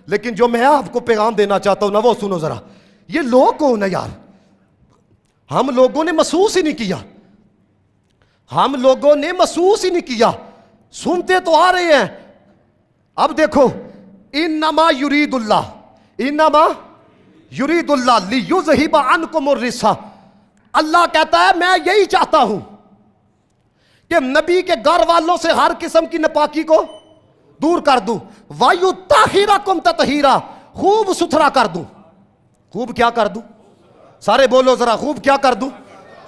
लेकिन जो मैं आपको पैगाम देना चाहता हूं ना वो सुनो जरा। ये लोग कौन है यार? हम लोगों ने महसूस ही नहीं किया, हम लोगों ने महसूस ही नहीं किया, सुनते तो आ रहे हैं। अब देखो, इन्नमा युरीदुल्लाह लियुज़हिबा अन्कुमुर रिस्सा। अल्लाह कहता है मैं यही चाहता हूं कि नबी के घर वालों से हर किस्म की नापाकी को दूर कर दूं। वायु ताहिराकुम ततहीरा, खूब सुथरा कर दूं। खूब क्या कर दूं? सारे बोलो जरा, खूब क्या कर दूं?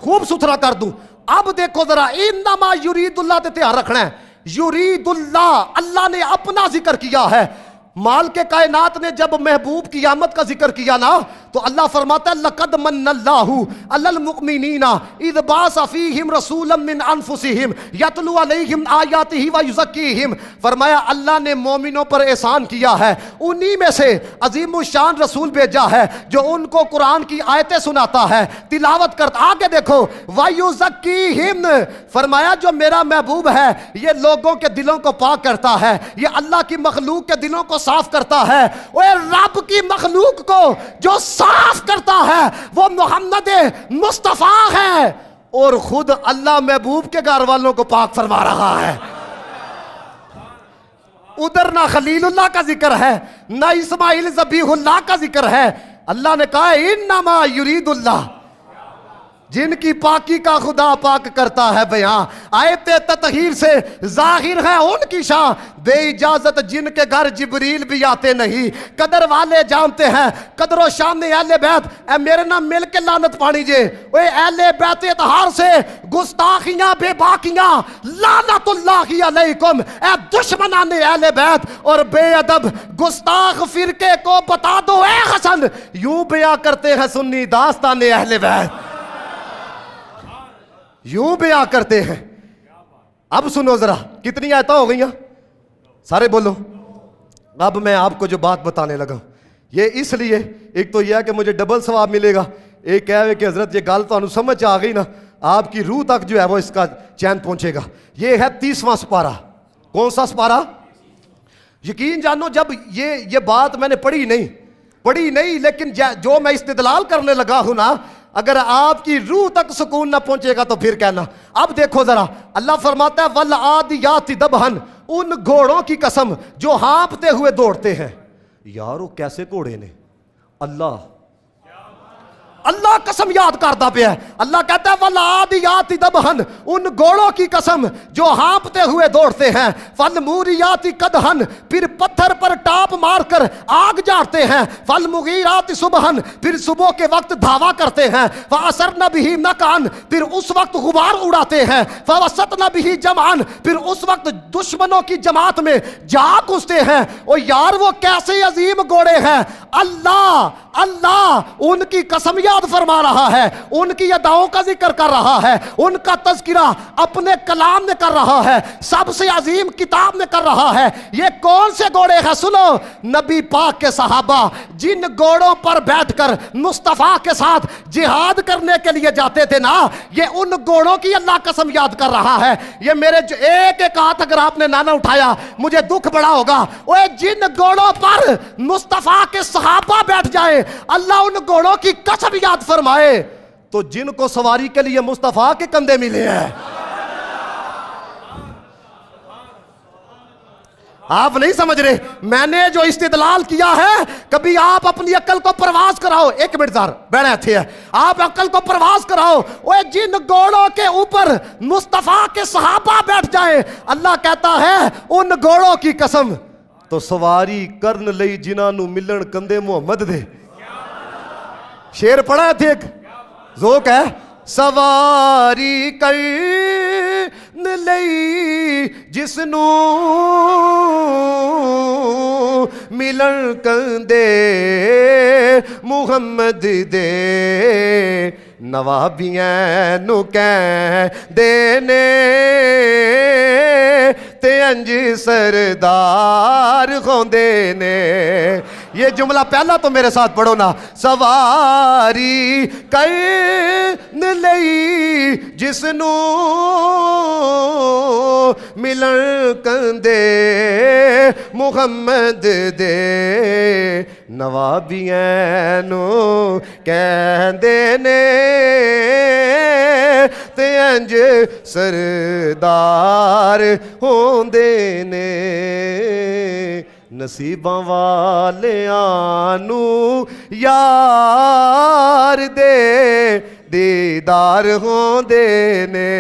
खूब सुथरा कर दूं। अब देखो जरा, इन्नमा युरीदुल्लाह ते ध्यान रखना है। युरीदुल्लाह, अल्लाह ने अपना जिक्र किया है। माल के कायनात ने जब महबूब की आमद का जिक्र किया ना, तो अल्लाह फरमाता है लक़द मन्नल्लाहु अलल मुमिनीना इज़ बाअसा फ़ीहिम रसूलन मिन अनफुसिहिम यतलू अलैहिम आयातिही व युज़क्कीहिम। फरमाया अल्लाह ने मोमिनों पर एहसान किया है, उन्हीं में से अज़ीमुश्शान रसूल भेजा है जो उनको कुरान की आयतें सुनाता है, तिलावत करता। आगे देखो, व युज़क्कीहिम, फरमाया जो मेरा महबूब है ये लोगों के दिलों को पाक करता है, ये अल्लाह की मखलूक के दिलों को साफ करता है। ओए रब की मखलूक को जो साफ करता है वो मोहम्मद मुस्तफा है, और खुद अल्लाह महबूब के घर वालों को पाक फरमा रहा है। उधर ना खलीलुल्लाह का जिक्र है, ना इस्माइल ज़बीहुल्लाह का जिक्र है। अल्लाह ने कहा इन्नमा युरीदुल्लाह, जिनकी पाकी का खुदा पाक करता है बयां। आयते ततहीर से जाहिर है उनकी शान, बेइजाजत जिनके घर जिब्रील भी आते नहीं। कदर वाले जानते हैं, कदरों शान अहले बैत, ए मेरे नाम मिल के लानत पानी जे। ओए अहले बैत इतहार से गुस्ताखियां बेबाकियां लानतुल्लाहि अलैकुम, ए दुश्मनाने अहले बैत और बेअदब गुस्ताख फिरके को बता दो ए हसन, यूं बयां करते हैं सुन्नी दास्ताने अहले बैत, यूं बयां करते हैं। अब सुनो जरा, कितनी आयता हो गई? सारे बोलो। अब मैं आपको जो बात बताने लगा ये इसलिए, एक तो यह है कि मुझे डबल सवाब मिलेगा, एक है कि हजरत ये गल तो समझ आ गई ना, आपकी रूह तक जो है वो इसका चैन पहुंचेगा। ये है 30वां सपारा। कौन सा सपारा? यकीन जानो, जब ये बात मैंने पढ़ी नहीं, लेकिन जो मैं इस्तिदलाल करने लगा हूं ना, अगर आपकी रूह तक सुकून ना पहुंचेगा तो फिर कहना। अब देखो जरा, अल्लाह फरमाता है वल आदियाति दबहन, उन घोड़ों की कसम जो हाँफते हुए दौड़ते हैं। यार वो कैसे घोड़े ने? अल्लाह कसम याद करता पे है। अल्लाह कहता है वल आदियाति दबहन, उन घोड़ों की कसम जो हाँफते हुए दौड़ते हैं। फल मूरियाति कदहन, फिर पत्थर पर टाप मारकर आग जाते हैं। फल मुगीराति सुबहन, फिर सुबह के वक्त धावा करते हैं। फअसरन बिही नकान, फिर उस वक्त गुबार उड़ाते हैं। फवसतन बिही जमान, फिर उस वक्त दुश्मनों की जमात में जा घुसते हैं। ओ यार वो कैसे अजीम घोड़े हैं। अल्लाह उनकी कसम याद फरमा रहा है, उनकी अदाओं का जिक्र कर रहा है, उनका तज़किरा अपने कलाम में कर रहा है, सबसे अजीम किताब में कर रहा है। ये कौन से घोड़े हैं? सुनो, नबी पाक के सहाबा जिन घोड़ों पर बैठकर मुस्तफ़ा के साथ जिहाद करने के लिए जाते थे ना, ये उन घोड़ों की अल्लाह कसम याद कर रहा है। ये मेरे जो एक हाथ अगर आपने नाना उठाया मुझे दुख बड़ा होगा। ओए जिन घोड़ों पर मुस्तफ़ा के सहाबा बैठ जाए, अल्लाह उन घोड़ों की कसम याद फरमाए, तो जिनको सवारी के लिए मुस्तफा के कंधे मिले हैं। आप नहीं समझ रहे, मैंने जो इस्तिदलाल किया है, कभी आप अपनी अक्ल को प्रवास कराओ। एक मिनट सर बैठे थे, आप अक्ल को प्रवास कराओ। ओए जिन घोड़ों के ऊपर मुस्तफा के सहाबा बैठ जाए, अल्लाह कहता है उन घोड़ों की कसम, तो सवारी करन लई जिन्हां नूं मिलन कंधे मुहम्मद दे। शेर पढ़ा थे एक जोक है, सवारी करन लई जिसनू मिलन कंधे मुहम्मद दे, नवाबियां नू कह देने ते अंज सरदार होंदे ने। ये जुमला पहला तो मेरे साथ पढ़ो ना। सवारी कर लई जिसनू मिलन कंदे मुहम्मद दे नवाबियां नु कहंदे ने ते अंज सरदार होंदे ने नसीबां वालियां नू यार दे दीदार होंदे ने।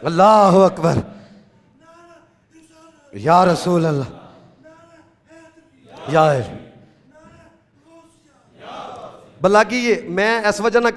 अल्लाह अकबर या रसूल अल्लाह या भला की ये मैं इस वजह ना